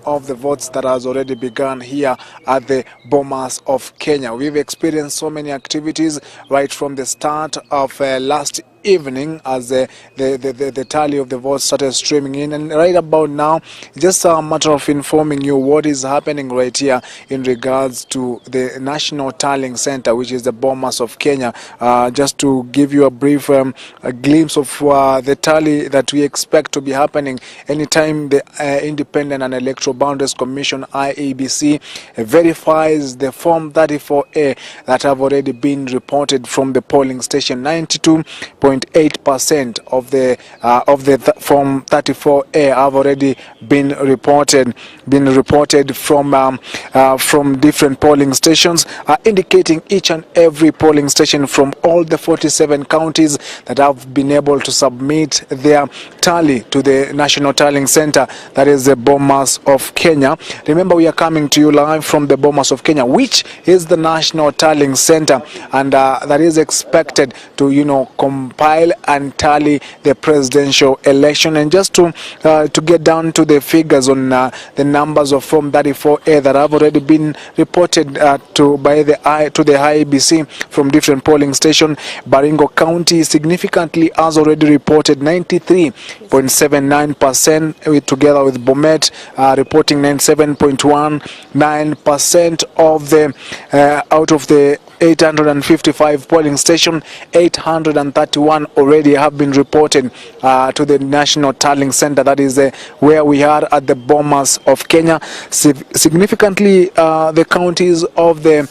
of the votes that has already begun here at the Bomas of Kenya. We've experienced so many activities right from the start of last evening as the tally of the votes started streaming in, and right about now, just a matter of informing you what is happening right here in regards to the National Tallying Center, which is the Bomas of Kenya. Just to give you a brief a glimpse of the tally that we expect to be happening anytime the Independent and Electoral Boundaries Commission IEBC verifies the Form 34A that have already been reported from the polling station. 92.8% of the Form 34A have already been reported from different polling stations, indicating each and every polling station from all the 47 counties that have been able to submit their tally to the National Tallying Center, that is the Bomas of Kenya. Remember, we are coming to you live from the Bomas of Kenya, which is the National Tallying Center, and that is expected to compile and tally the presidential election. And just to get down to the figures on the numbers of Form 34A that have already been reported to the IEBC from different polling stations, Baringo County significantly has already reported 93.79%, together with Bomet reporting 97.19% of the out of the 855 polling station, 831 already have been reported to the National Tallying Center. That is where we are at the Bomas of Kenya. Significantly, the counties of the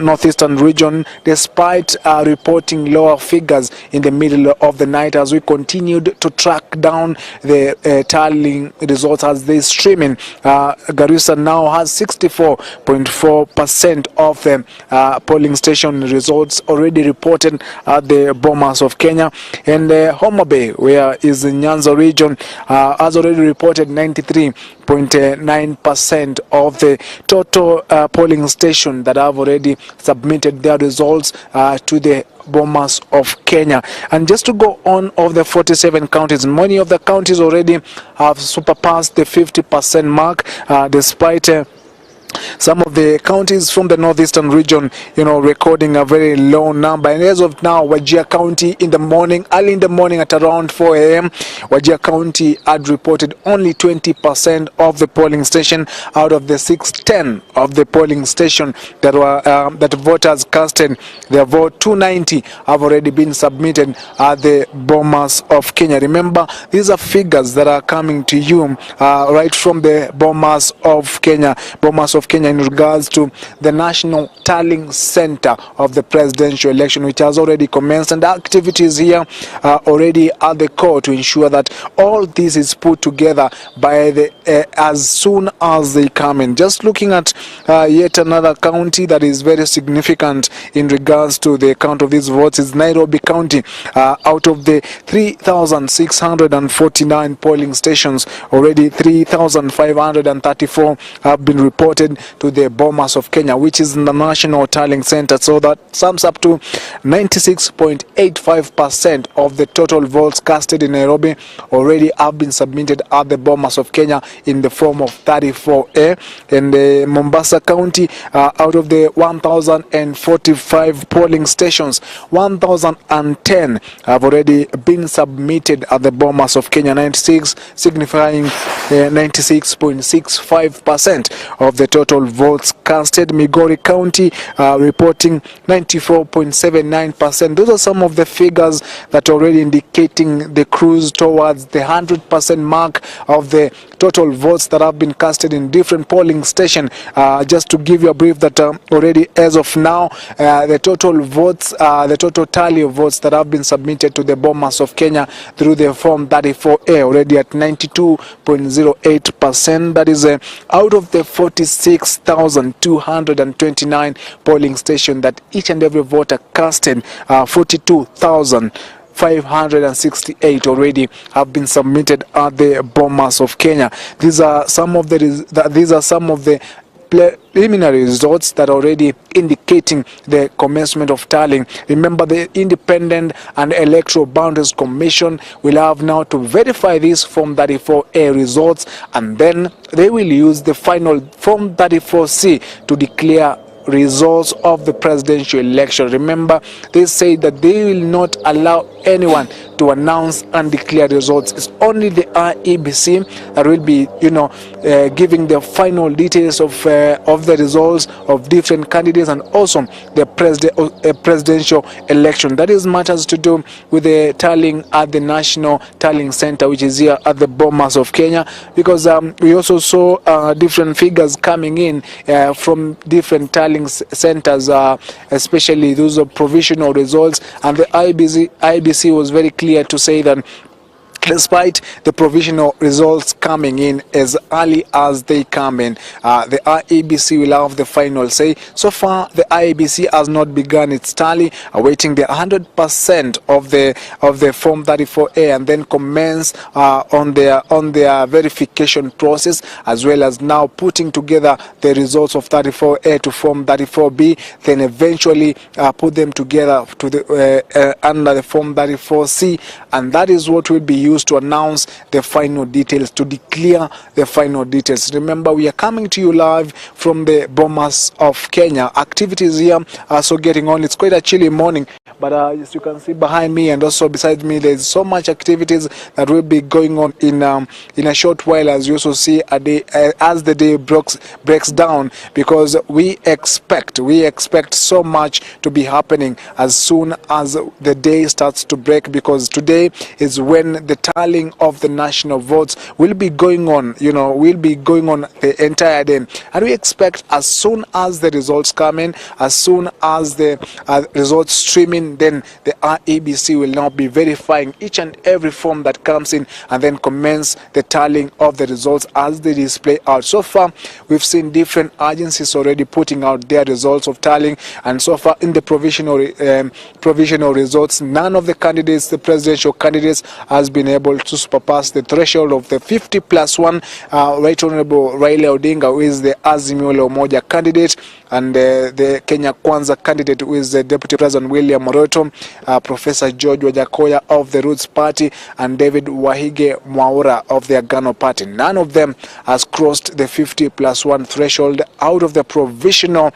northeastern region, despite reporting lower figures in the middle of the night, as we continued to track down the tallying results as they streaming. Garissa now has 64.4% of the polling station results already reported at the Bomas of Kenya, and Homa Bay, where is the Nyanza region, has already reported 93.9% of the total polling station that have already submitted their results to the Bomas of Kenya. And just to go on, of the 47 counties, many of the counties already have surpassed the 50% mark, despite some of the counties from the northeastern region, recording a very low number. And as of now, Wajir County early in the morning at around 4 a.m., Wajir County had reported only 20% of the polling station out of the 610 of the polling station that were that voters casted their vote. 290 have already been submitted at the Bomas of Kenya. Remember, these are figures that are coming to you right from the Bomas of Kenya in regards to the National Tallying Center of the presidential election, which has already commenced, and activities here already at the core to ensure that all this is put together by as soon as they come in. Just looking at yet another county that is very significant in regards to the count of these votes is Nairobi County. Out of the 3,649 polling stations, already 3,534 have been reported to the Bomas of Kenya, which is in the National Tallying Center. So that sums up to 96.85% of the total votes casted in Nairobi already have been submitted at the Bomas of Kenya in the form of 34A. And Mombasa County, out of the 1,045 polling stations, 1,010 have already been submitted at the Bomas of Kenya, 96 signifying 96.65% of the total votes casted. Migori County reporting 94.79%. Those are some of the figures that are already indicating the cruise towards the 100% mark of the total votes that have been casted in different polling stations. Just to give you a brief that already as of now, the total votes, the total tally of votes that have been submitted to the Bomas of Kenya through the Form 34A already at 92.08%. That is out of the 46,229 polling stations that each and every voter casted, 42,568 already have been submitted at the Bomas of Kenya. These are some of the preliminary results that are already indicating the commencement of tallying. Remember, the Independent and Electoral Boundaries Commission will have now to verify these Form 34A results, and then they will use the final Form 34C to declare results of the presidential election. Remember, they say that they will not allow anyone to announce and declare results. It's only the IEBC that will be, giving the final details of the results of different candidates, and also the presidential election. That is matters to do with the tallying at the National Tallying Center, which is here at the Bomas of Kenya, because we also saw different figures coming in from different tallying centers, especially those of provisional results, and the IEBC was very clear to say that despite the provisional results coming in as early as they come in, the IEBC will have the final say. So far, the IEBC has not begun its tally, awaiting the 100% of the Form 34A, and then commence on their verification process, as well as now putting together the results of 34A to Form 34B, then eventually put them together to the under the Form 34C, and that is what will be used to announce the final details, to declare the final details. Remember, we are coming to you live from the Bomas of Kenya. Activities here are so getting on. It's quite a chilly morning, but as you can see behind me and also beside me, there's so much activities that will be going on in a short while, as you also see as the day breaks down, because we expect so much to be happening as soon as the day starts to break, because today is when the tallying of the national votes will be going on, the entire day. And we expect as soon as the results come in, as soon as the results stream in, then the IEBC will now be verifying each and every form that comes in, and then commence the tallying of the results as they display out. So far, we've seen different agencies already putting out their results of tallying, and so far in the provisional results, none of the candidates, the presidential candidates, has been able to surpass the threshold of the 50+1. Right Honorable Raila Odinga, who is the Azimio la Umoja candidate, and the Kenya Kwanza candidate, who is the Deputy President William Ruto, Professor George Wajakoya of the Roots Party, and David Wahige Mwaura of the Agano Party. None of them has crossed the 50+1 threshold out of the provisional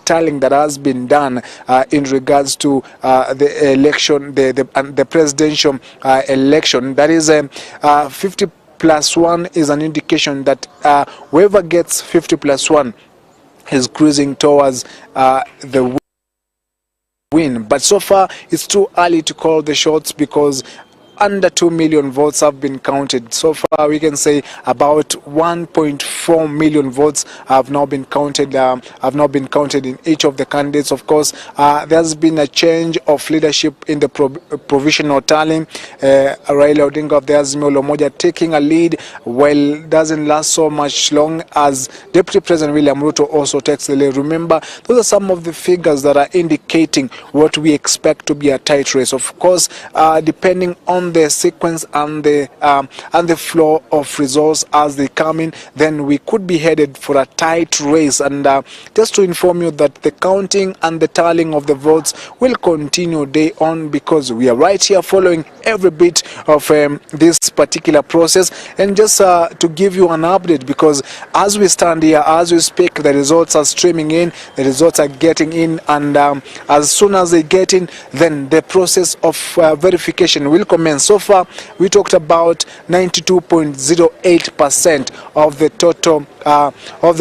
tallying that has been done in regards to the election, the presidential election. That is 50+1 is an indication that whoever gets 50+1 is cruising towards the win. But so far, it's too early to call the shots, because under 2 million votes have been counted. So far, we can say about 1.4 million votes have now been counted. In each of the candidates. Of course, there's been a change of leadership in the provisional tallying. Raila Odinga of the Azimio la Umoja taking a lead. Well, doesn't last so much long, as Deputy President William Ruto also takes the lead. Remember, those are some of the figures that are indicating what we expect to be a tight race. Of course, depending on the sequence and the flow of results as they come in, then we could be headed for a tight race. And just to inform you that the counting and the tallying of the votes will continue day on, because we are right here following every bit of this particular process. And just to give you an update, because as we stand here, as we speak, the results are streaming in, the results are getting in, and as soon as they get in, then the process of verification will commence. So far, we talked about 92.08% of the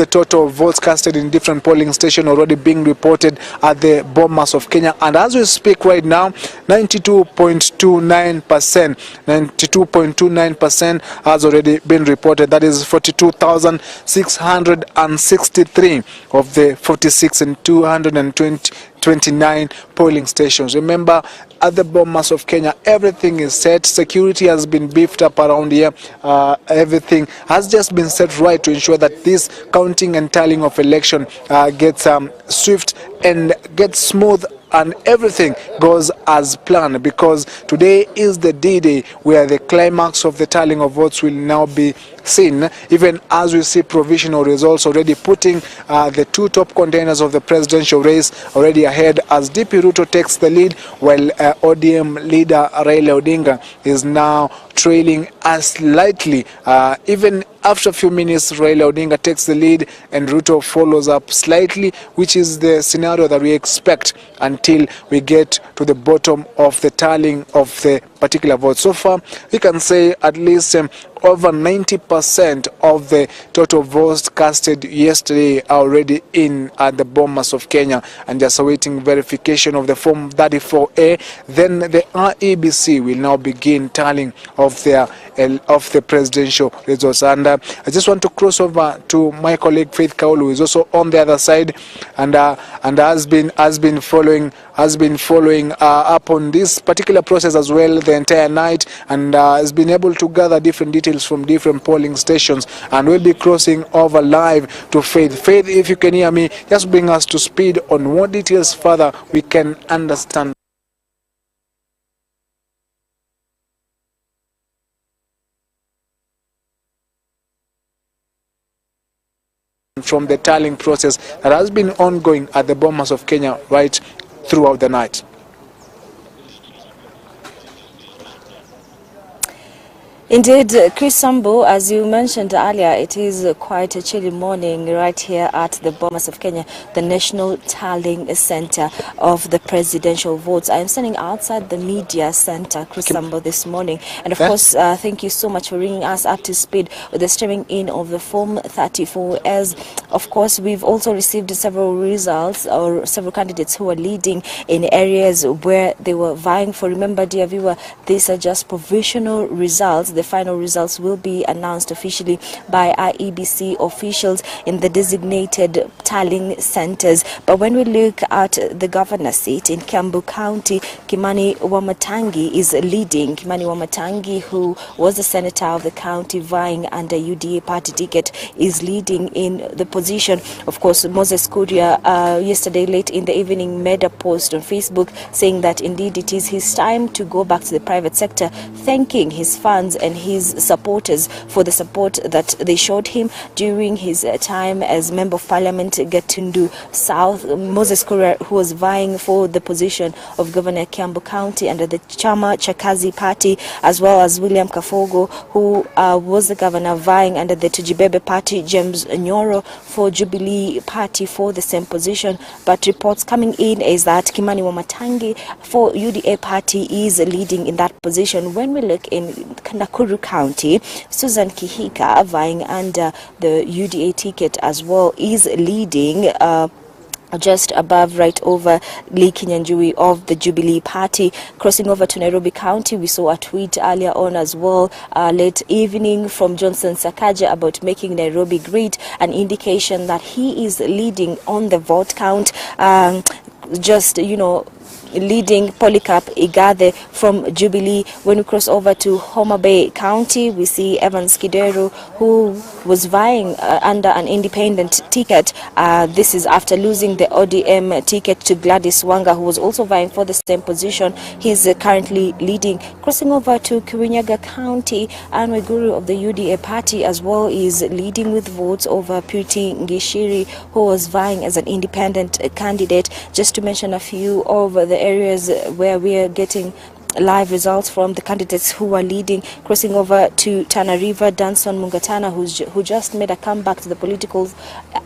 total votes casted in different polling stations already being reported at the Bomas of Kenya. And as we speak right now, 92.29% has already been reported. That is 42,663 of the 46 and 229 polling stations. Remember, at the Bomas of Kenya, everything is set. Security has been beefed up around here. Everything has just been set right to ensure that this counting and tallying of election gets swift and gets smooth, and everything goes as planned, because today is the D-Day, where the climax of the tallying of votes will now be seen, even as we see provisional results already putting the two top contenders of the presidential race already ahead, as DP Ruto takes the lead, while ODM leader Raila Odinga is now trailing slightly. Even after a few minutes, Raila Odinga takes the lead and Ruto follows up slightly, which is the scenario that we expect until we get to the bottom of the tallying of the particular vote. So far, we can say at least over 90% of the total votes casted yesterday are already in at the Bomas of Kenya and just awaiting verification of the Form 34A. Then the IEBC will now begin tallying of the presidential results. And I just want to cross over to my colleague Faith Kaulu, who is also on the other side and has been following up on this particular process as well the entire night, and has been able to gather different details from different polling stations, and we'll be crossing over live to Faith. Faith, if you can hear me, just bring us to speed on what details further we can understand from the tallying process that has been ongoing at the Bomas of Kenya right throughout the night. Indeed, Chris Sambo, as you mentioned earlier, it is quite a chilly morning right here at the Bomas of Kenya, the National Tallying Center of the presidential votes. I am standing outside the media center, Chris Sambo, this morning. And of course, thank you so much for bringing us up to speed with the streaming in of the Form 34. As of course, we've also received several results or several candidates who are leading in areas where they were vying for. Remember, dear viewer, these are just provisional results. The final results will be announced officially by IEBC officials in the designated tallying centers. But when we look at the governor's seat in Kiambu County, Kimani Wamatangi is leading. Kimani Wamatangi, who was the senator of the county vying under UDA party ticket, is leading in the position. Of course, Moses Kuria yesterday late in the evening made a post on Facebook saying that indeed it is his time to go back to the private sector, thanking his fans and his supporters for the support that they showed him during his time as Member of Parliament Gatundu South. Moses Kuria, who was vying for the position of Governor Kiambu County under the Chama Chakazi Party, as well as William Kafogo, who was the governor vying under the Tujibebe Party, James Nyoro for Jubilee Party for the same position. But reports coming in is that Kimani Wamatangi for UDA Party is leading in that position. When we look in Nakuru County, Susan Kihika, vying under the UDA ticket as well, is leading just above, right over Lee Kinyanjui of the Jubilee Party. Crossing over to Nairobi County, we saw a tweet earlier on as well, late evening, from Johnson Sakaja about making Nairobi great, an indication that he is leading on the vote count. Leading Polycarp Igathe from Jubilee. When we cross over to Homa Bay County, we see Evans Kidero, who was vying under an independent ticket. This is after losing the ODM ticket to Gladys Wanga, who was also vying for the same position. He's currently leading. Crossing over to Kirinyaga County, Anne Waiguru of the UDA party as well is leading with votes over Purity Ngishiri, who was vying as an independent candidate. Just to mention a few of the areas where we are getting live results from the candidates who are leading. Crossing over to Tana River, Danson Mungatana, who just made a comeback to the political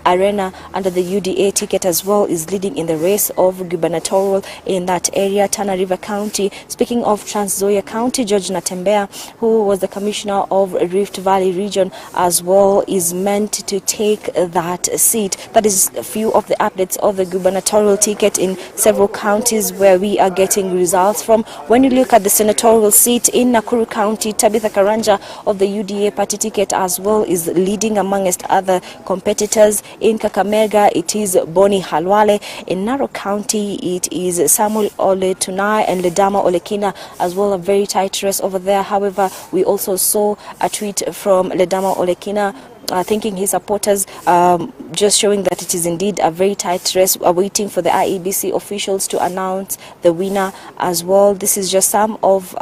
arena under the UDA ticket as well, is leading in the race of gubernatorial in that area, Tana River County. Speaking of Trans Nzoia County, George Natembea, who was the commissioner of Rift Valley region as well, is meant to take that seat. That is a few of the updates of the gubernatorial ticket in several counties where we are getting results from. When you look at the senatorial seat in Nakuru County, Tabitha Karanja of the UDA party ticket as well is leading amongst other competitors. In Kakamega, it is Boni Halwale. In Narok County, it is Samuel Ole Tunai and Ledama Olekina as well, a very tight race over there. However, we also saw a tweet from Ledama Olekina thanking his supporters, just showing that it is indeed a very tight race, waiting for the IEBC officials to announce the winner as well. This is just some of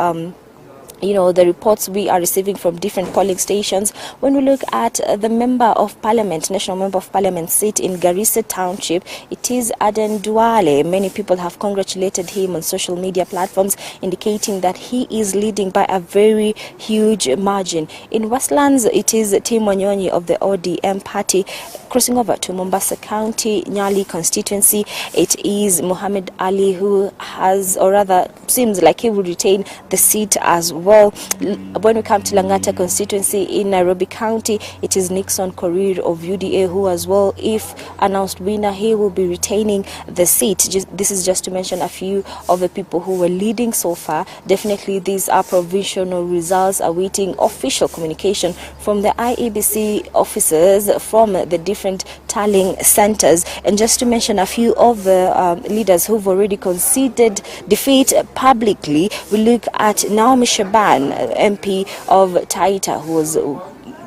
the reports we are receiving from different polling stations. When we look at the member of parliament, national member of parliament seat in Garissa Township, it is Aden Duale. Many people have congratulated him on social media platforms, indicating that he is leading by a very huge margin. In Westlands, it is Tim Wanyonyi of the ODM party. Crossing over to Mombasa County, Nyali constituency, it is Muhammad Ali who has, or rather seems like he will retain the seat as well. When we come to Langata constituency in Nairobi County, it is Nixon Korir of UDA who as well, if announced winner, he will be retaining the seat. This is just to mention a few of the people who were leading so far. Definitely these are provisional results awaiting official communication from the IEBC officers from the different tallying centers. And just to mention a few of the leaders who've already conceded defeat publicly, we look at Naomi Shaban, MP of Taita, who was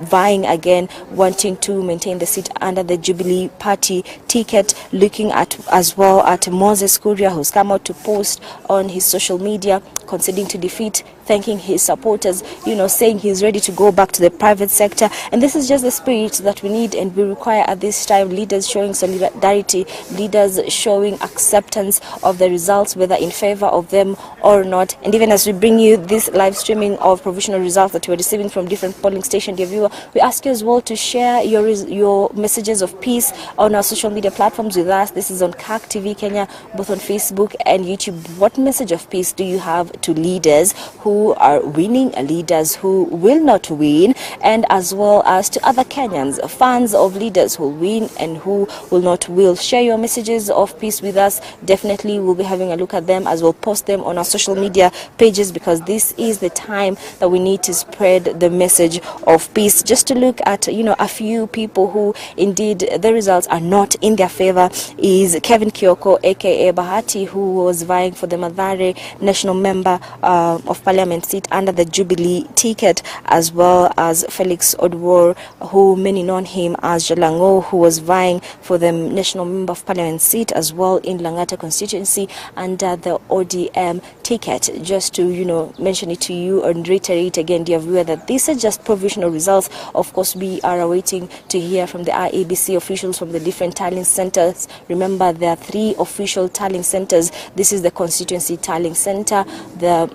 vying again, wanting to maintain the seat under the Jubilee Party ticket. Looking at as well at Moses Kuria, who's come out to post on his social media conceding to defeat, thanking his supporters, saying he's ready to go back to the private sector. And this is just the spirit that we need and we require at this time. Leaders showing solidarity, leaders showing acceptance of the results, whether in favor of them or not. And even as we bring you this live streaming of provisional results that we're receiving from different polling stations, dear viewer, we ask you as well to share your messages of peace on our social media platforms with us. This is on CAC TV Kenya, both on Facebook and YouTube. What message of peace do you have to leaders who are winning, leaders who will not win, and as well as to other Kenyans, fans of leaders who win and who will not will? Share your messages of peace with us. Definitely we'll be having a look at them as well, post them on our social media pages, because this is the time that we need to spread the message of peace. Just to look at a few people who indeed the results are not in their favor is Kevin Kioko aka Bahati, who was vying for the Mathare national member of parliament seat under the Jubilee ticket, as well as Felix Odwor, who many know him as Jalango, who was vying for the national member of parliament seat as well in Langata constituency under the ODM ticket. Just to mention it to you and reiterate again, dear viewer, that these are just provisional results. Of course, we are awaiting to hear from the IEBC officials from the different tallying centers. Remember, there are 3 official tallying centers. This is the constituency tallying center, the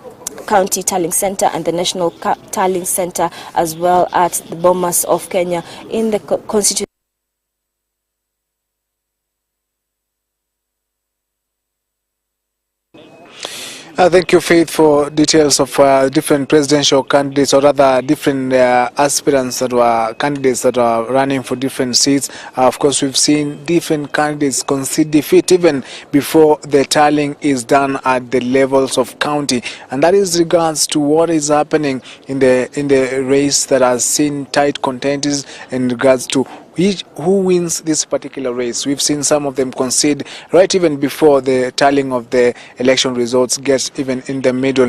county tallying center, and the national tallying center, as well at the Bomas of Kenya. In the constituency, Thank you, Faith, for details of different presidential candidates, or rather different aspirants that were candidates that are running for different seats. Of course, we've seen different candidates concede defeat even before the tallying is done at the levels of county, and that is regards to what is happening in the race that has seen tight contentions in regards to who wins this particular race. We've seen some of them concede right even before the tallying of the election results gets even in the middle.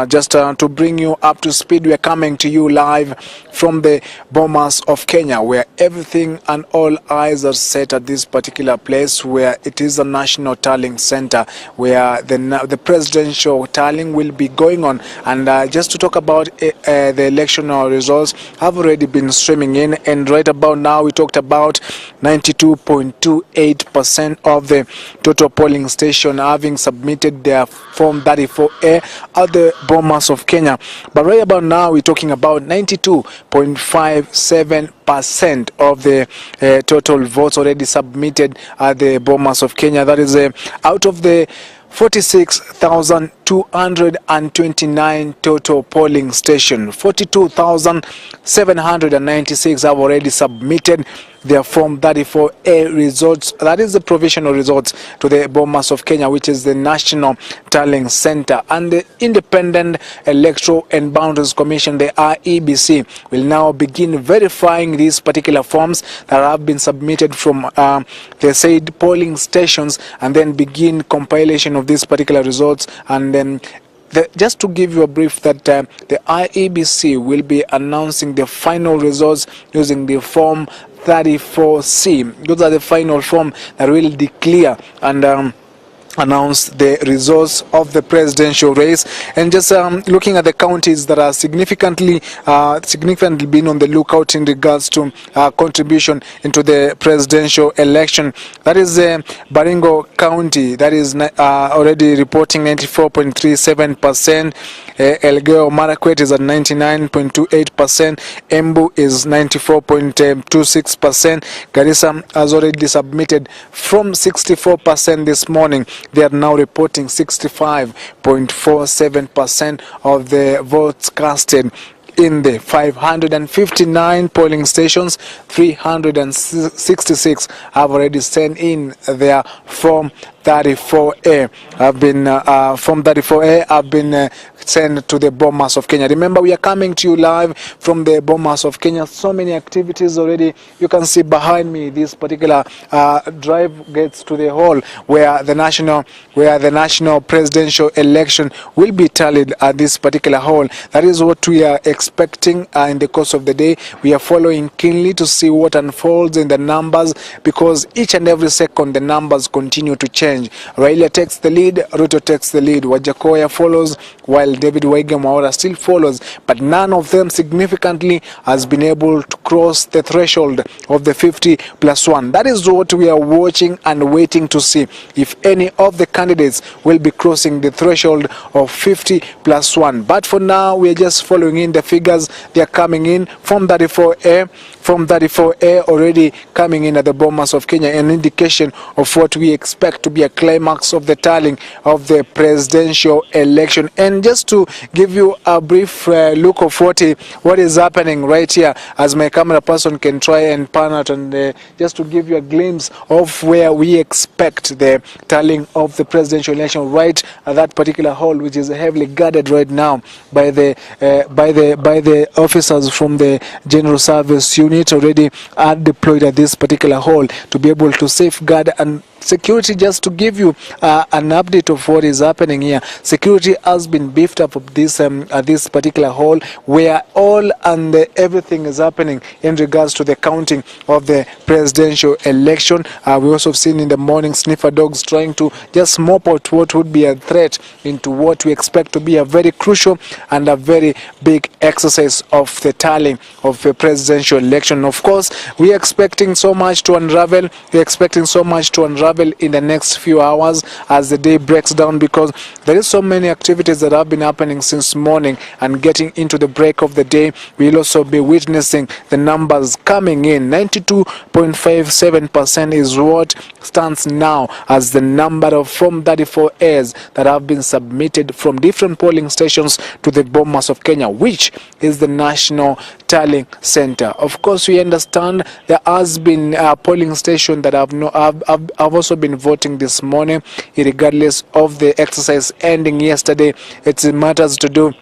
Just to bring you up to speed, we are coming to you live from the Bomas of Kenya, where everything and all eyes are set at this particular place, where it is a national tallying center, where the presidential tallying will be going on. And just to talk about the election results have already been streaming in, and right about now we talked about 92.28% of the total polling station having submitted their form 34A at the Bomas of Kenya. But right about now we're talking about 92.57% of the total votes already submitted at the Bomas of Kenya. That is out of the 46,229 total polling station. 42,796 have already submitted their Form 34A results. That is the provisional results to the Bomas of Kenya, which is the National Tallying Center. And the Independent Electoral and Boundaries Commission, the IEBC, will now begin verifying these particular forms that have been submitted from the said polling stations, and then begin compilation of these particular results. And then just to give you a brief, that the IEBC will be announcing the final results using the Form 34C. Those are the final form that will declare and announced the results of the presidential race. And just looking at the counties that are significantly been on the lookout in regards to contribution into the presidential election, that is Baringo County, that is already reporting 94.37%. Elgeyo Marakwet is at 99.28%. Embu is 94.26%. Garissa has already submitted from 64% this morning. They are now reporting 65.47% of the votes casted. In the 559 polling stations, 366 have already sent in their Form 34A. Form 34A have been sent to the Bomas of Kenya. Remember, we are coming to you live from the Bomas of Kenya. So many activities already. You can see behind me this particular drive gets to the hall where the national presidential election will be tallied at this particular hall. That is what we are expecting in the course of the day. We are following keenly to see what unfolds in the numbers, because each and every second the numbers continue to change. Raila takes the lead, Ruto takes the lead, Wajakoya follows, while David Waige Mwaura still follows, but none of them significantly has been able to cross the threshold of the 50+1. That is what we are watching and waiting to see, if any of the candidates will be crossing the threshold of 50+1. But for now, we are just following in the figures. They are coming in from 34A. From 34A already coming in at the Bomas of Kenya, an indication of what we expect to be a climax of the tallying of the presidential election. And just to give you a brief look of what is happening right here, as my camera person can try and pan out, and just to give you a glimpse of where we expect the tallying of the presidential election, right at that particular hall, which is heavily guarded right now by the officers from the General Service Unit already are deployed at this particular hall to be able to safeguard and security. Just to give you an update of what is happening here, security has been beefed up at this particular hall, where all and everything is happening in regards to the counting of the presidential election. We also have seen in the morning sniffer dogs trying to just mop out what would be a threat into what we expect to be a very crucial and a very big exercise of the tallying of the presidential election. Of course, we are expecting so much to unravel. We are expecting so much to unravel in the next few hours as the day breaks down, because there is so many activities that have been happening since morning, and getting into the break of the day, we'll also be witnessing the numbers coming in. 92.57% is what stands now as the number of Form 34As that have been submitted from different polling stations to the Bomas of Kenya, which is the National Tallying Center. Of course, we understand there has been a polling station that have also been voting this morning, regardless of the exercise ending yesterday. It's matters to do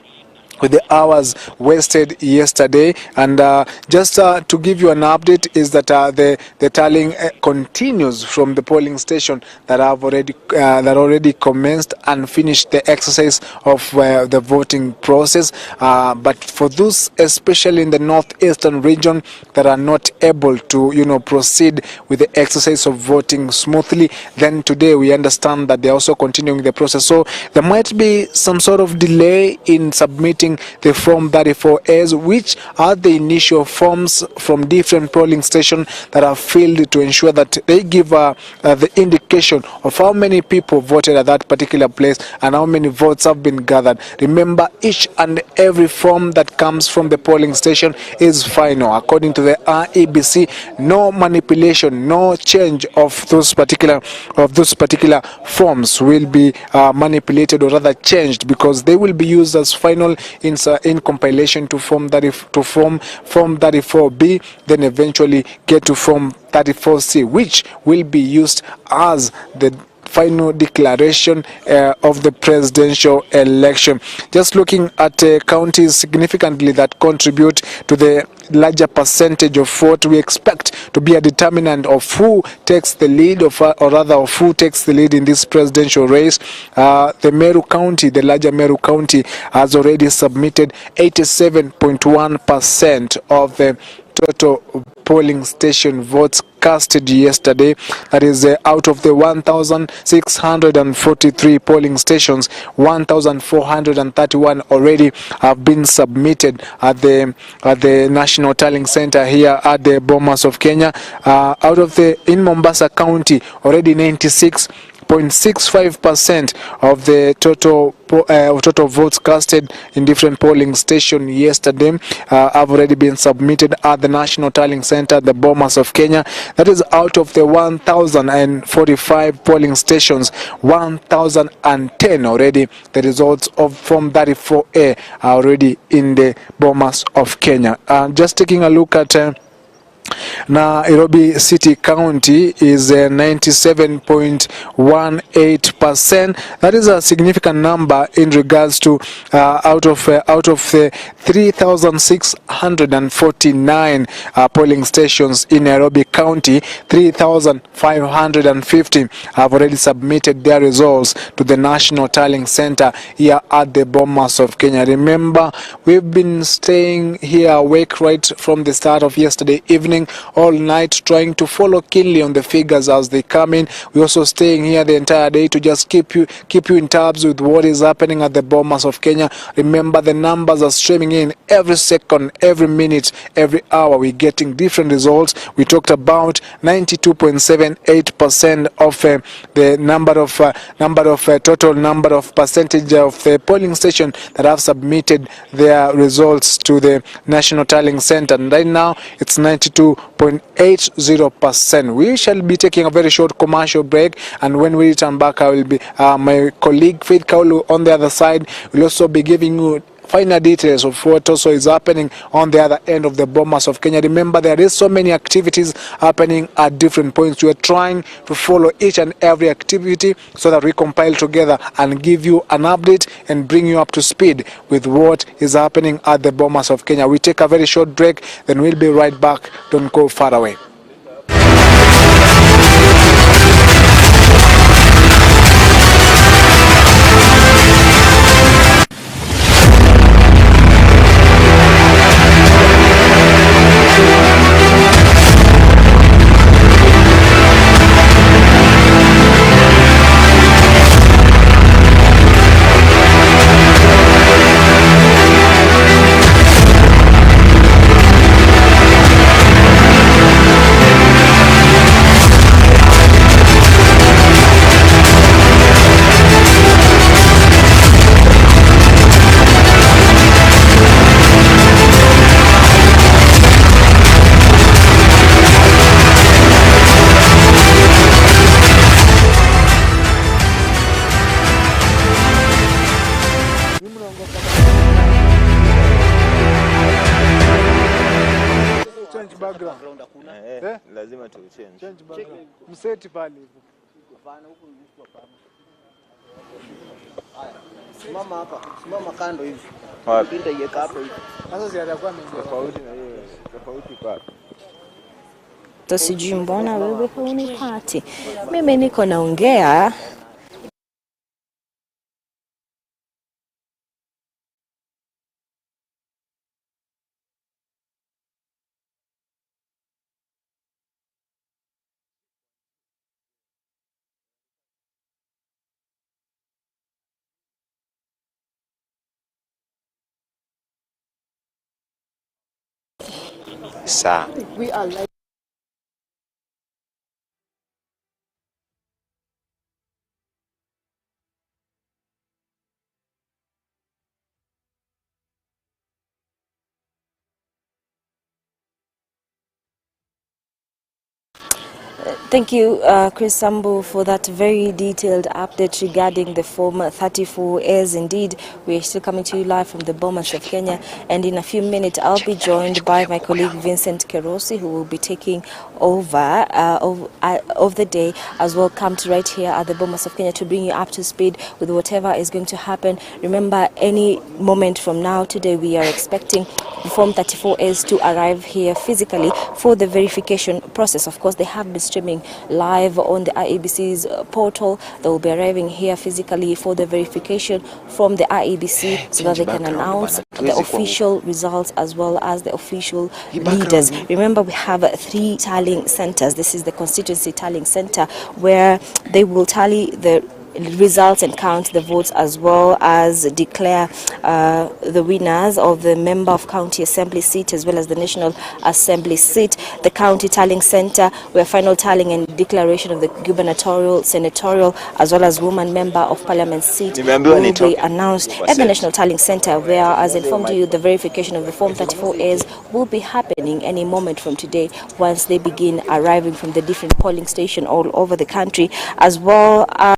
with the hours wasted yesterday. And just to give you an update is that the tallying continues from the polling station that have already commenced and finished the exercise of the voting process. But for those, especially in the northeastern region, that are not able to proceed with the exercise of voting smoothly, then today we understand that they're also continuing the process. So there might be some sort of delay in submitting the Form 34As, which are the initial forms from different polling stations that are filled to ensure that they give the indication of how many people voted at that particular place and how many votes have been gathered. Remember, each and every form that comes from the polling station is final. According to the IEBC, no manipulation, no change of those particular forms will be manipulated, or rather changed, because they will be used as final in compilation to Form 34B, then eventually get to Form 34C, which will be used as the final declaration of the presidential election. Just looking at counties significantly that contribute to the larger percentage of what we expect to be a determinant of who takes the lead, of who takes the lead in this presidential race. The Meru County, the larger Meru County, has already submitted 87.1% of the total polling station votes casted yesterday. That is out of the 1,643 polling stations, 1,431 already have been submitted at the National Tallying Center here at the Bomas of Kenya. Out of in Mombasa County, already 96.65% of the total votes casted in different polling stations yesterday have already been submitted at the National Tallying Center, the Bomas of Kenya. That is out of the 1,045 polling stations, 1,010 already. The results from 34A are already in the Bomas of Kenya. Just taking a look at Nairobi City County is 97.18%. That is a significant number in regards to out of the 3,649 polling stations in Nairobi County, 3,550 have already submitted their results to the National Tallying Center here at the Bomas of Kenya. Remember, we've been staying here awake right from the start of yesterday evening, all night, trying to follow keenly on the figures as they come in. We're also staying here the entire day to just keep you in tabs with what is happening at the Bomas of Kenya. Remember, the numbers are streaming in every second, every minute, every hour. We're getting different results. We talked about 92.78% of the total number of percentage of the polling station that have submitted their results to the National Tallying Center. And right now, it's 92.80%. We shall be taking a very short commercial break, and when we return back, I will be my colleague Faith Kaulu on the other side will also be giving you final details of what also is happening on the other end of the Bomas of Kenya. Remember, there is so many activities happening at different points. We are trying to follow each and every activity so that we compile together and give you an update and bring you up to speed with what is happening at the Bomas of Kenya. We take a very short break, then we'll be right back. Don't go far away. Lazima tu change background. Mseti pale hivyo. Simama hapa, simama kando hivi. Pinda yeka hapo hivi. Sasa ziada kwa mimi tofauti na hiyo, tofauti kwa. Sijui mbona wewe haunipati. Mimi niko naongea. We are like Thank you, Chris Sambu, for that very detailed update regarding the Form 34As. Indeed, we are still coming to you live from the Bomas of Kenya, and in a few minutes I'll be joined by my colleague Vincent Kerosi, who will be taking over of the day as well, come to right here at the Bomas of Kenya to bring you up to speed with whatever is going to happen. Remember, any moment from now today we are expecting the Form 34As to arrive here physically for the verification process. Of course, they have been streaming live on the IEBC's portal. They will be arriving here physically for the verification from the IEBC so that they can announce the official results as well as the official leaders. Remember, we have 3 tallying centers. This is the constituency tallying center where they will tally the results and count the votes as well as declare the winners of the member of county assembly seat as well as the national assembly seat. The county tallying center where final tallying and declaration of the gubernatorial, senatorial as well as woman member of parliament seat will be announced at the national tallying center, where, as informed you, the verification of the Form 34As will be happening any moment from today once they begin arriving from the different polling stations all over the country, as well as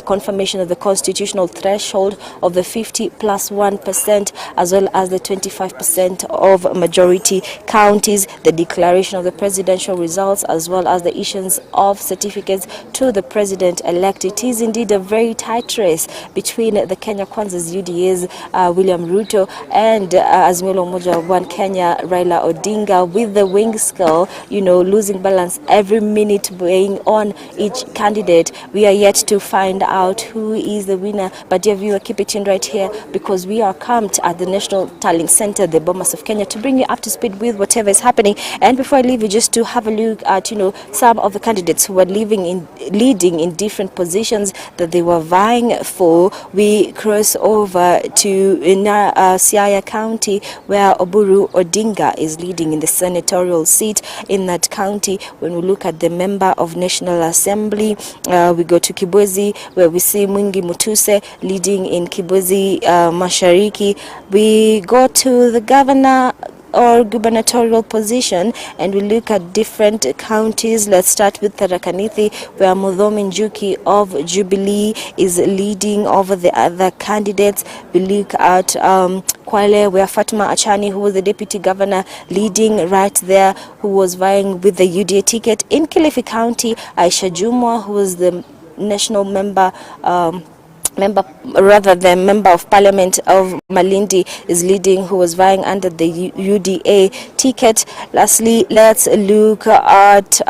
confirmation of the constitutional threshold of the 50+1% as well as the 25% of majority counties, the declaration of the presidential results as well as the issuance of certificates to the president-elect. It is indeed a very tight race between the Kenya Kwanza's UDA's William Ruto and Azimio la Umoja One Kenya Raila Odinga, with the wing scale, losing balance every minute weighing on each candidate. We are yet to find out who is the winner, but dear viewer, keep it in right here because we are camped at the National Tallying Center, the Bomas of Kenya, to bring you up to speed with whatever is happening. And before I leave you, just to have a look at some of the candidates who are leading in different positions that they were vying for, we cross over to Siaya County, where Oburu Odinga is leading in the senatorial seat in that county. When we look at the member of National Assembly, we go to Kibwezi, where we see Mwingi Mutuse leading in Kibwezi Mashariki. We go to the governor or gubernatorial position and we look at different counties. Let's start with Tharaka Nithi, where Muthomi Njuki of Jubilee is leading over the other candidates. We look at Kwale, where Fatma Achani, who was the deputy governor, leading right there, who was vying with the UDA ticket. In Kilifi County, Aisha Jumwa, who was the national member of parliament of Malindi, is leading, who was vying under the UDA ticket. Lastly, let's look at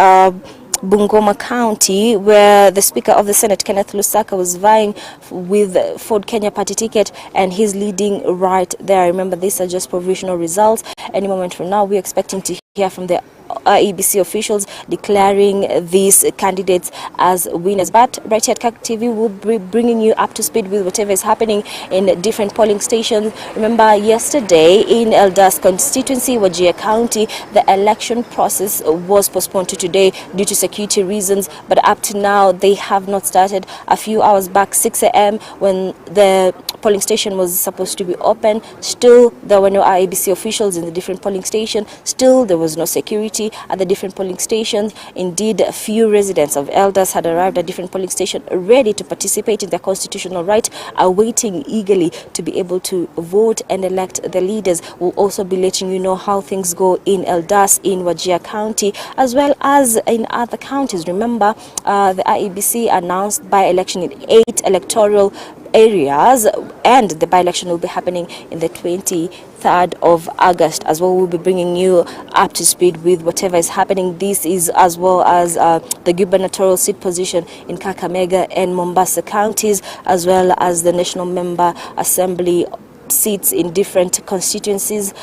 Bungoma County, where the Speaker of the Senate, Kenneth Lusaka, was vying with Ford Kenya Party ticket, and he's leading right there. Remember, these are just provisional results. Any moment from now, we're expecting to hear from the EBC officials declaring these candidates as winners. But right here at KAK TV, we'll be bringing you up to speed with whatever is happening in different polling stations. Remember, yesterday in Eldas constituency, Wajir County, the election process was postponed to today due to security reasons, but up to now they have not started. A few hours back, 6 a.m. when the polling station was supposed to be open, still there were no IEBC officials in the different polling stations. Still there was no security at the different polling stations. Indeed, a few residents of Eldas had arrived at different polling stations ready to participate in their constitutional right, awaiting eagerly to be able to vote and elect the leaders. We'll also be letting you know how things go in Eldas, in Wajir County, as well as in other counties. Remember, the IEBC announced by-election in 8 electoral areas, and the by-election will be happening in the 23rd of August as well. We'll be bringing you up to speed with whatever is happening. This is as well as the gubernatorial seat position in Kakamega and Mombasa counties, as well as the national member assembly seats in different constituencies.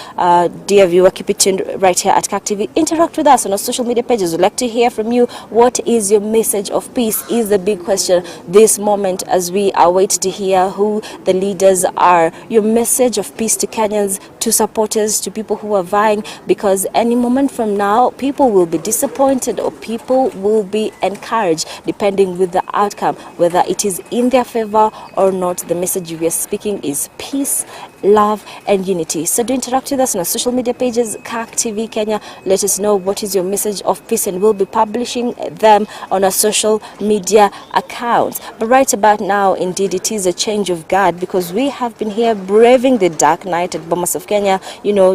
Dear viewer, keep it tuned right here at KAK TV. Interact with us on our social media pages. We'd like to hear from you. What is your message of peace is the big question this moment as we await to hear who the leaders are. Your message of peace to Kenyans, to supporters, to people who are vying, because any moment from now people will be disappointed or people will be encouraged depending with the outcome, whether it is in their favor or not. The message we are speaking is peace, love and unity. So do interact with us on our social media pages, KAK TV Kenya. Let us know what is your message of peace, and we'll be publishing them on our social media accounts. But right about now, indeed, it is a change of guard, because we have been here braving the dark night at Bomas of Kenya,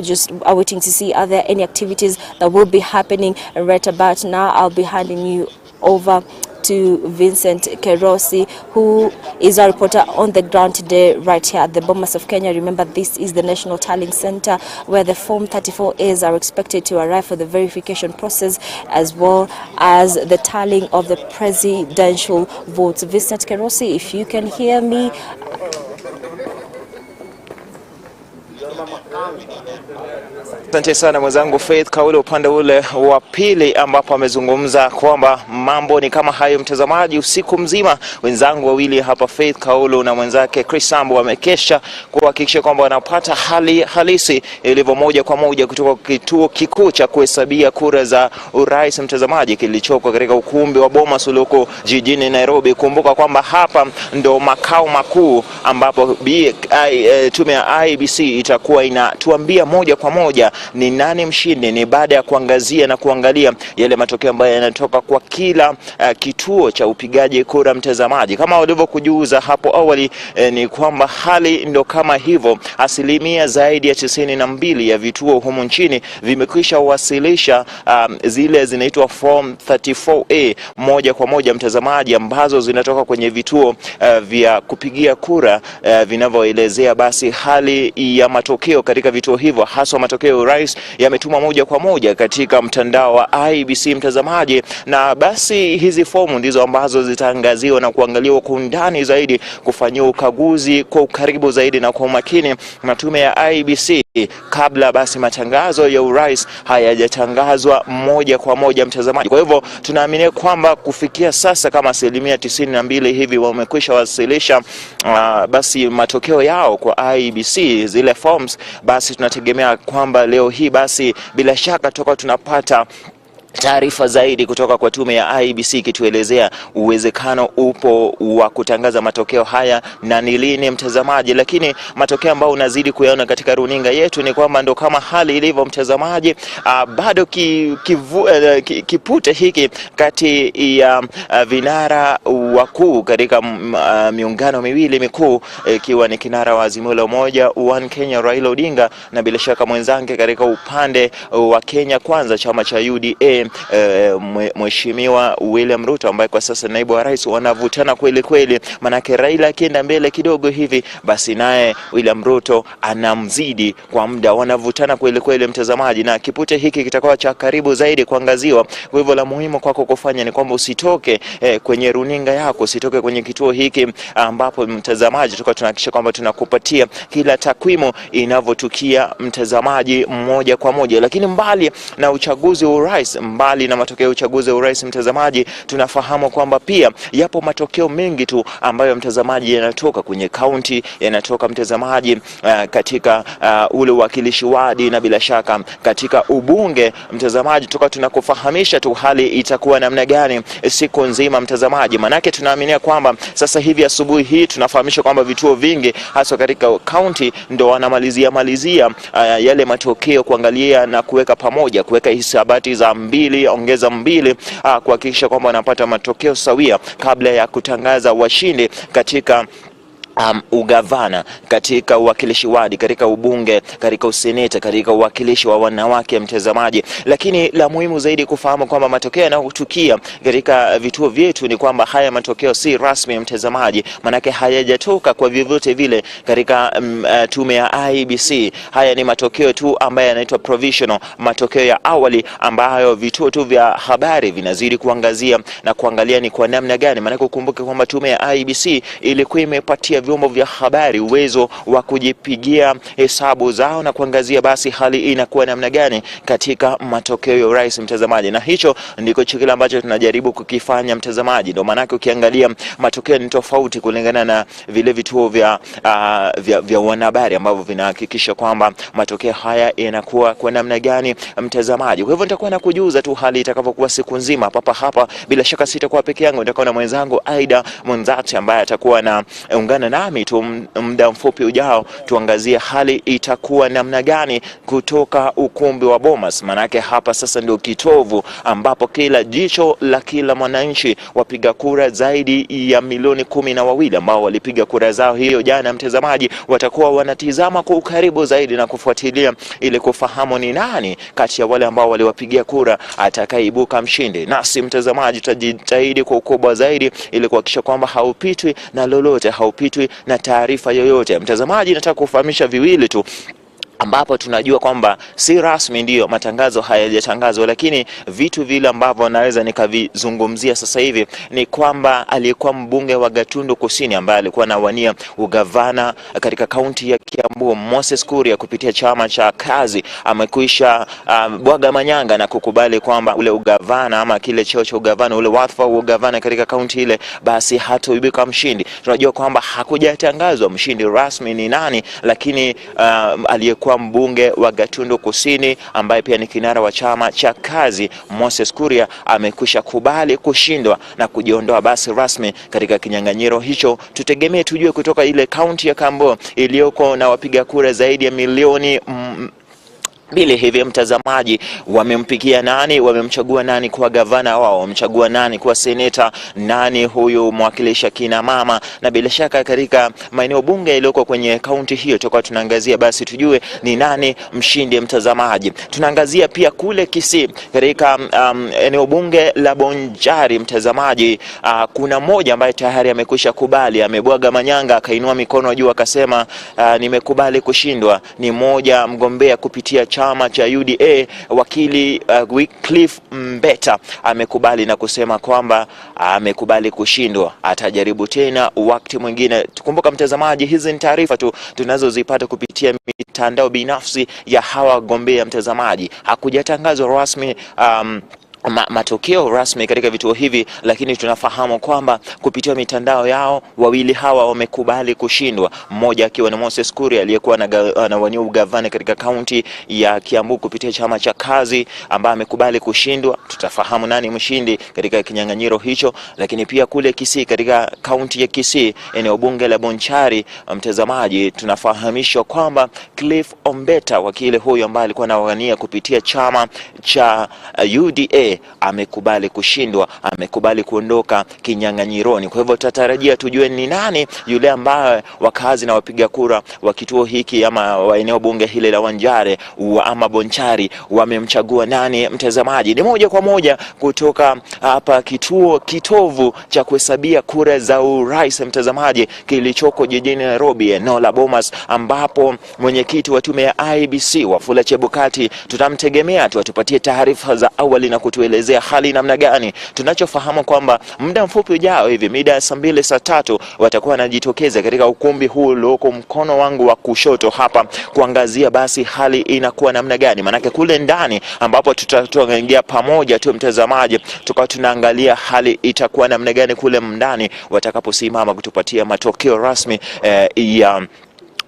just awaiting to see are there any activities that will be happening. And right about now, I'll be handing you over to Vincent Kerosi, who is a reporter on the ground today right here at the Bomas of Kenya. Remember, this is the National Tallying Center where the Form 34As are expected to arrive for the verification process, as well as the tallying of the presidential votes. Vincent Kerosi, if you can hear me. Asante sana mwenzangu Faith Kaule upande ule wa pili, ambapo amezungumza kwamba mambo ni kama hayo mtazamaji. Usiku mzima wenzangu wawili hapa, Faith Kaule na mwenzake Chris Sambo, wamekesha kuhakikisha kwamba wanapata hali halisi ilivyo moja kwa moja kutoka kituo kikuu cha kuhesabia kura za urais mtazamaji, kilichoko katika ukumbi wa Bomas ulioko jijini Nairobi. Kumbuka kwamba hapa ndo makao makuu ambapo tume ya IEBC itakuwa inatuambia moja kwa moja ni nani mshindi. Ni baada ya kuangazia na kuangalia yale matokeo ambayo yanatoka kwa kila kituo cha upigaji kura mtazamaji. Kama walivyokujuza hapo awali, ni kwamba hali ndo kama hivyo. Asilimia zaidi ya 92 ya vituo humu nchini vimekwisha wasilisha zile zinaitwa Form 34A moja kwa moja mtazamaji, ambazo zinatoka kwenye vituo vya kupigia kura vinavyoelezea basi hali ya matokeo katika vituo hivyo, hasa matokeo urais yametumwa moja kwa moja katika mtandao wa IEBC mtazamaji. Na basi hizi fomu ndizo ambazo zitaangaziwa na kuangaliwa kwa undani zaidi, kufanyiwa ukaguzi kwa ukaribu zaidi na kwa umakini na tume ya IEBC kabla basi matangazo ya urais hayajatangazwa moja kwa moja mtazamaji. Kwa hivyo tunaamini kwamba kufikia sasa kama asilimia 92 hivi wamekwisha wasilisha basi matokeo yao kwa IEBC zile forms. Basi tunategemea kwamba leo hii basi bila shaka tutakuwa tunapata taarifa zaidi kutoka kwa tume ya IEBC kituelezea uwezekano upo wa kutangaza matokeo haya na ni lini mtazamaji. Lakini matokeo ambayo unazidi kuyaona katika runinga yetu ni kwamba ndo kama hali ilivyo mtazamaji. Bado kipute hiki kati ya vinara wakuu katika miungano miwili mikuu, ikiwa ni kinara wa Azimio la Umoja One Kenya Raila Odinga na bila shaka mwenzangu katika upande wa Kenya Kwanza chama cha UDA Mheshimiwa William Ruto, ambaye kwa sasa naibu wa rais. Wanavutana kweli kweli, manake Raila akienda mbele kidogo hivi basi naye William Ruto anamzidi kwa muda. Wanavutana kweli kweli mtazamaji, na kipute hiki kitakuwa cha karibu zaidi kuangaziwa. Kwa hivyo la muhimu kwako kufanya ni kwamba usitoke kwenye runinga yako, usitoke kwenye kituo hiki, ambapo mtazamaji tutakuwa tunahakikisha kwamba tunakupatia kila takwimu inavyotukia mtazamaji moja kwa moja. Lakini mbali na uchaguzi wa urais, mbali na matokeo ya uchaguzi wa urais mtazamaji, tunafahamu kwamba pia yapo matokeo mengi tu ambayo mtazamaji yanatoka kwenye kaunti, yanatoka mtazamaji katika ule uwakilishi wadi na bila shaka katika ubunge mtazamaji. Tutakuwa tunakufahamisha tu hali itakuwa namna gani siku nzima mtazamaji, manake tunaaminia kwamba sasa hivi asubuhi hii tunafahamishwa kwamba vituo vingi hasa katika kaunti ndo wanamalizia yale matokeo, kuangalia na kuweka pamoja, kuweka hisabati za 2 ongeza 2 kuhakikisha kwamba wanapata matokeo sawia kabla ya kutangaza washindi katika ugavana, katika uwakilishi wadi, katika ubunge, katika useneta, katika uwakilishi wa wanawake mtazamaji. Lakini la muhimu zaidi kufahamu kwamba matokeo yanayotukia katika vituo vyetu ni kwamba haya matokeo si rasmi mtazamaji, manake hayajatoka kwa vyovyote vile katika tume ya IEBC. Haya ni matokeo tu ambayo yanaitwa provisional, matokeo ya awali ambayo vituo tu vya habari vinazidi kuangazia na kuangalia ni kwa namna gani. Manake ukumbuke kwamba tume ya IEBC ilikuwa imepatia vyombo vya habari uwezo wa kujipigia hesabu zao na kuangazia basi hali inakuwa namna gani katika matokeo ya urais mtazamaji, na hicho ndiko kile ambacho tunajaribu kukifanya mtazamaji. Ndio maana ukiangalia matokeo ni tofauti kulingana na vile vituo vya wanahabari ambavyo vinahakikisha kwamba matokeo haya yanakuwa kwa namna gani mtazamaji. Kwa hivyo nitakuwa nakujuza tu hali itakavyokuwa siku nzima hapa. Bila shaka sitakuwa peke yangu, nitakuwa na mwenzangu Aida Monzati ambaye atakuwa na ungana nami tu muda mfupi ujao tuangazie hali itakuwa namna gani kutoka ukumbi wa Bomas. Manake hapa sasa ndio kitovu ambapo kila jicho la kila mwananchi, wapiga kura zaidi ya milioni 12 ambao walipiga kura zao hiyo jana, mtazamaji, watakuwa wanatizama kwa ukaribu zaidi na kufuatilia ili kufahamu ni nani kati ya wale ambao waliwapigia kura atakayeibuka mshindi. Nasi mtazamaji tutajitahidi kwa ukubwa zaidi ili kuhakikisha kwamba haupitwi na lolote, haupitwi na taarifa yoyote. Mtazamaji, nataka kufahamisha viwili tu ambapo tunajua kwamba si rasmi, ndio matangazo hayajatangazwa, lakini vitu vile ambavyo naweza nikavizungumzia sasa hivi ni kwamba aliyekuwa mbunge wa Gatundu Kusini ambaye alikuwa anawania ugavana katika kaunti ya Kiambu, Moses Kuria, kupitia chama cha Kazi, amekwisha bwaga manyanga na kukubali kwamba ule ugavana ama kile cheo cha ugavana, ule wadhifa wa ugavana katika kaunti ile, basi hatoibuka mshindi. Tunajua kwamba hakujatangazwa mshindi rasmi ni nani, lakini aliyekuwa mbunge wa Gatundu Kusini ambaye pia ni kinara wa chama cha Kazi, Moses Kuria, amekwisha kubali kushindwa na kujiondoa basi rasmi katika kinyang'anyiro hicho. Tutegemee tujue kutoka ile kaunti ya Kiambu iliyoko na wapiga kura zaidi ya milioni Bili hivi mtazamaji, wamempigia nani, wamemchagua nani kwa gavana wao, wamemchagua nani kwa seneta, nani huyu mwakilisha kina mama, na bila shaka katika maeneo bunge yaliyoko kwenye kaunti hiyo tutakuwa tunaangazia basi tujue ni nani mshindi. Mtazamaji, tunaangazia pia kule Kisii katika eneo bunge la Bonchari. Mtazamaji, kuna mmoja ambaye tayari amekwisha kubali, amebwaga manyanga, akainua mikono juu akasema nimekubali kushindwa. Ni mmoja mgombea kupitia chama cha UDA, wakili Wycliffe Mbeta, amekubali na kusema kwamba amekubali kushindwa, atajaribu tena wakati mwingine. Tukumbuka mtazamaji, hizi ni taarifa tu tunazozipata kupitia mitandao binafsi ya hawa wagombea. Mtazamaji, hakujatangazwa rasmi matokeo rasmi katika vituo hivi, lakini tunafahamu kwamba kupitia mitandao yao wawili hawa wamekubali kushindwa, mmoja akiwa ni Moses Kuria aliyekuwa anawania ugavana katika kaunti ya Kiambu kupitia chama cha Kazi, ambaye amekubali kushindwa. Tutafahamu nani mshindi katika kinyang'anyiro hicho. Lakini pia kule Kisii, katika kaunti ya Kisii, eneo bunge la Bonchari, mtazamaji, tunafahamishwa kwamba Cliff Ombeta, wakili huyo ambaye alikuwa anawania kupitia chama cha UDA, amekubali kushindwa, amekubali kuondoka kinyang'anyironi. Kwa hivyo tutatarajia tujue ni nani yule ambaye wakazi na wapiga kura wa kituo hiki ama wa eneo bunge hili la Wanjare ama Bonchari wamemchagua nani. Mtazamaji, ni moja kwa moja kutoka hapa kitovu cha kuhesabia kura za urais, mtazamaji, kilichoko jijini Nairobi, eneo la Bomas, ambapo mwenyekiti wa tume ya IEBC Wafula Chebukati tutamtegemea tuatupatie taarifa za awali na kutuelezea hali namna gani. Tunachofahamu kwamba muda mfupi ujao hivi mida ya saa 2 saa 3 watakuwa wanajitokeza katika ukumbi huu ulioko mkono wangu wa kushoto hapa kuangazia basi hali inakuwa namna gani. Manake kule ndani ambapo tutaingia pamoja tu mtazamaji, tukao tunaangalia hali itakuwa namna gani kule ndani watakaposimama kutupatia matokeo rasmi ya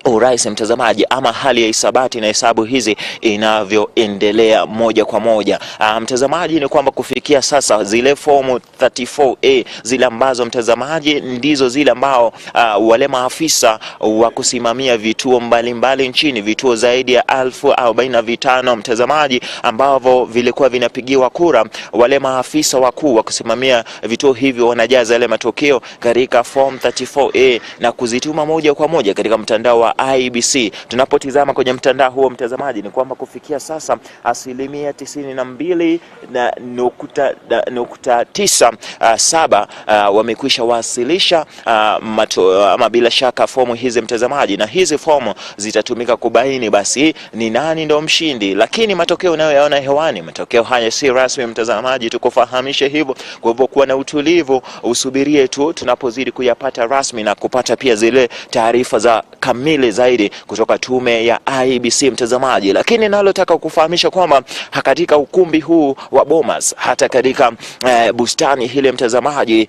urais, mtazamaji, ama hali ya hisabati na hesabu hizi inavyoendelea moja kwa moja. Mtazamaji, ni kwamba kufikia sasa zile fomu 34A zile ambazo mtazamaji ndizo zile ambao wale maafisa wa kusimamia vituo mbalimbali nchini, vituo zaidi ya 1045 mtazamaji, ambavyo vilikuwa vinapigiwa kura, wale maafisa wakuu wa kusimamia vituo hivyo wanajaza yale matokeo katika form 34A na kuzituma moja kwa moja katika mtandao wa IEBC. Tunapotizama kwenye mtandao huo mtazamaji, ni kwamba kufikia sasa 92.97 wamekwisha wasilisha ama bila shaka fomu hizi mtazamaji, na hizi fomu zitatumika kubaini basi ni nani ndo mshindi. Lakini matokeo unayoyaona hewani, matokeo haya si rasmi mtazamaji, tukufahamishe hivyo. Kwa hivyo kuwa na utulivu, usubirie tu tunapozidi kuyapata rasmi na kupata pia zile taarifa za kamili zaidi kutoka tume ya IEBC mtazamaji. Lakini nalotaka kufahamisha kwamba katika ukumbi huu wa Bomas, hata katika bustani hile mtazamaji,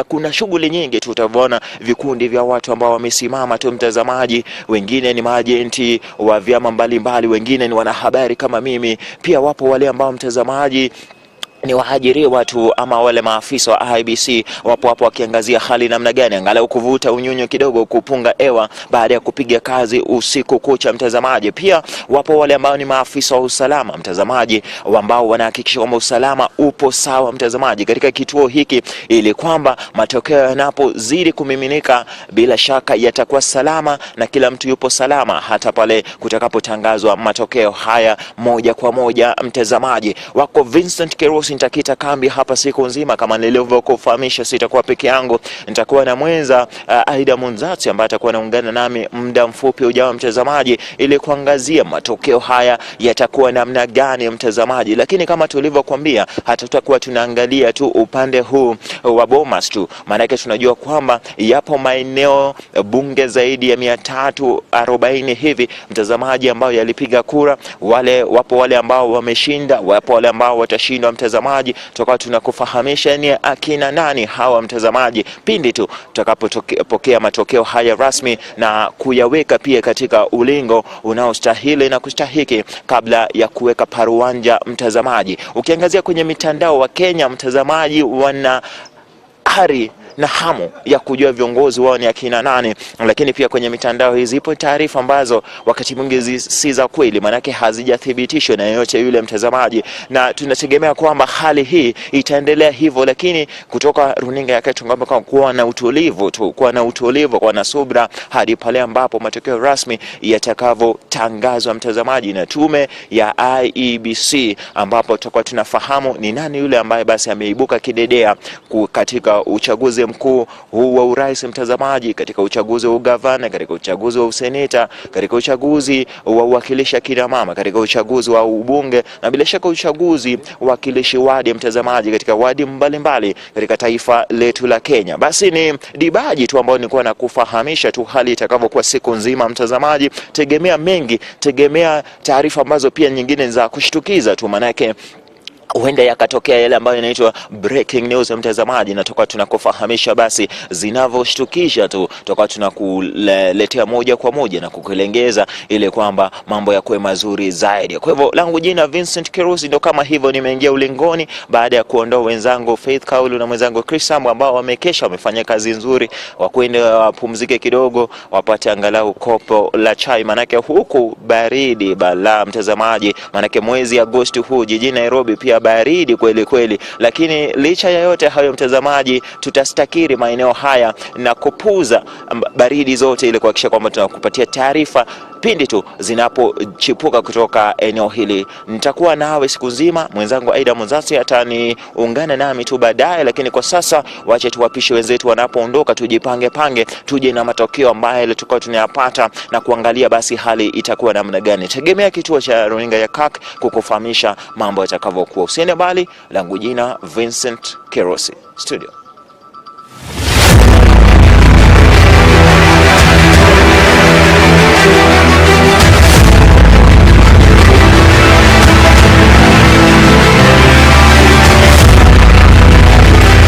kuna shughuli nyingi. Tutavona vikundi vya watu ambao wamesimama tu mtazamaji, wengine ni maajenti wa vyama mbalimbali, wengine ni wanahabari kama mimi, pia wapo wale ambao mtazamaji ni waajiriwa tu ama wale maafisa wa IEBC wapo hapo wakiangazia hali namna gani, angalau kuvuta unyunyu kidogo, kupunga hewa baada ya kupiga kazi usiku kucha mtazamaji. Pia wapo wale ambao ni maafisa wa usalama mtazamaji, ambao wanahakikisha kwamba usalama upo sawa mtazamaji katika kituo hiki, ili kwamba matokeo yanapozidi kumiminika bila shaka yatakuwa salama na kila mtu yupo salama hata pale kutakapotangazwa matokeo haya moja kwa moja mtazamaji. Wako Vincent Kerosi, nitakita kambi hapa siku nzima kama nilivyokufahamisha. Sitakuwa peke yangu, nitakuwa na mwenza Aida Munzati ambaye atakuwa anaungana nami muda mfupi ujao mtazamaji, ili kuangazia matokeo haya yatakuwa namna gani mtazamaji. Lakini kama tulivyokuambia, hatutakuwa tunaangalia tu upande huu wa Bomas tu, maana tunajua kwamba yapo maeneo bunge zaidi ya 340 hivi mtazamaji ambao yalipiga kura. Wapo wale ambao wameshinda, wapo wale ambao watashindwa mtazamaji. Tutakuwa tunakufahamisha ni akina nani hawa mtazamaji pindi tu tutakapopokea matokeo haya rasmi na kuyaweka pia katika ulingo unaostahili na kustahiki kabla ya kuweka paruanja mtazamaji. Ukiangazia kwenye mitandao wa Kenya mtazamaji wana hari na hamu ya kujua viongozi wao ni akina nani, lakini pia kwenye mitandao hizi zipo taarifa ambazo wakati mwingi si za kweli, manake hazijathibitishwa na yeyote yule mtazamaji, na tunategemea kwamba hali hii itaendelea hivyo. Lakini kutoka runinga ya Ketu ngombe kuwa na utulivu tu, kuwa na utulivu, kuwa na subra hadi pale ambapo matokeo rasmi yatakavotangazwa mtazamaji na tume ya IEBC, ambapo tutakuwa tunafahamu ni nani yule ambaye basi ameibuka kidedea katika uchaguzi mkuu huu wa urais mtazamaji, katika uchaguzi wa ugavana, katika uchaguzi wa useneta, katika uchaguzi wa uwakilisha kina mama, katika uchaguzi wa ubunge, na bila shaka uchaguzi wa wakilishi wadi mtazamaji katika wadi mbalimbali katika taifa letu la Kenya. Basi ni dibaji tu ambao nilikuwa nakufahamisha tu hali itakavyokuwa siku nzima mtazamaji. Tegemea mengi, tegemea taarifa ambazo pia nyingine za kushtukiza tu, manake huenda yakatokea yale ambayo yanaitwa breaking news mtazamaji, na tutakuwa tunakufahamisha basi zinavyoshtukisha tu, tutakuwa tunakuletea moja kwa moja na kukulengeza ili kwamba mambo yakuwe mazuri zaidi. Kwa hivyo langu jina Vincent Kerosi, ndo kama hivyo nimeingia ulingoni baada ya kuondoa wenzangu Faith Kaulu na mwenzangu Chris Sambu ambao wamekesha, wamefanya kazi nzuri, wakwenda wapumzike kidogo, wapate angalau kopo la chai, manake huku baridi bala mtazamaji, manake mwezi Agosti huu jijini Nairobi pia baridi kweli kweli. Lakini licha ya yote hayo mtazamaji, tutastakiri maeneo haya na kupuza baridi zote ili kuhakikisha kwamba tunakupatia taarifa pindi tu zinapochipuka kutoka eneo hili. Nitakuwa nawe siku nzima, mwenzangu Aida Munzati ataniungana nami tu baadaye, lakini kwa sasa wache tuwapishe wenzetu wanapoondoka, tujipange tuje na matokeo ambayo tukao tunayapata na kuangalia basi hali itakuwa namna gani. Tegemea kituo cha runinga ya KAK kukufahamisha mambo yatakavyokuwa. Usiende mbali, langu jina Vincent Kerosi, studio.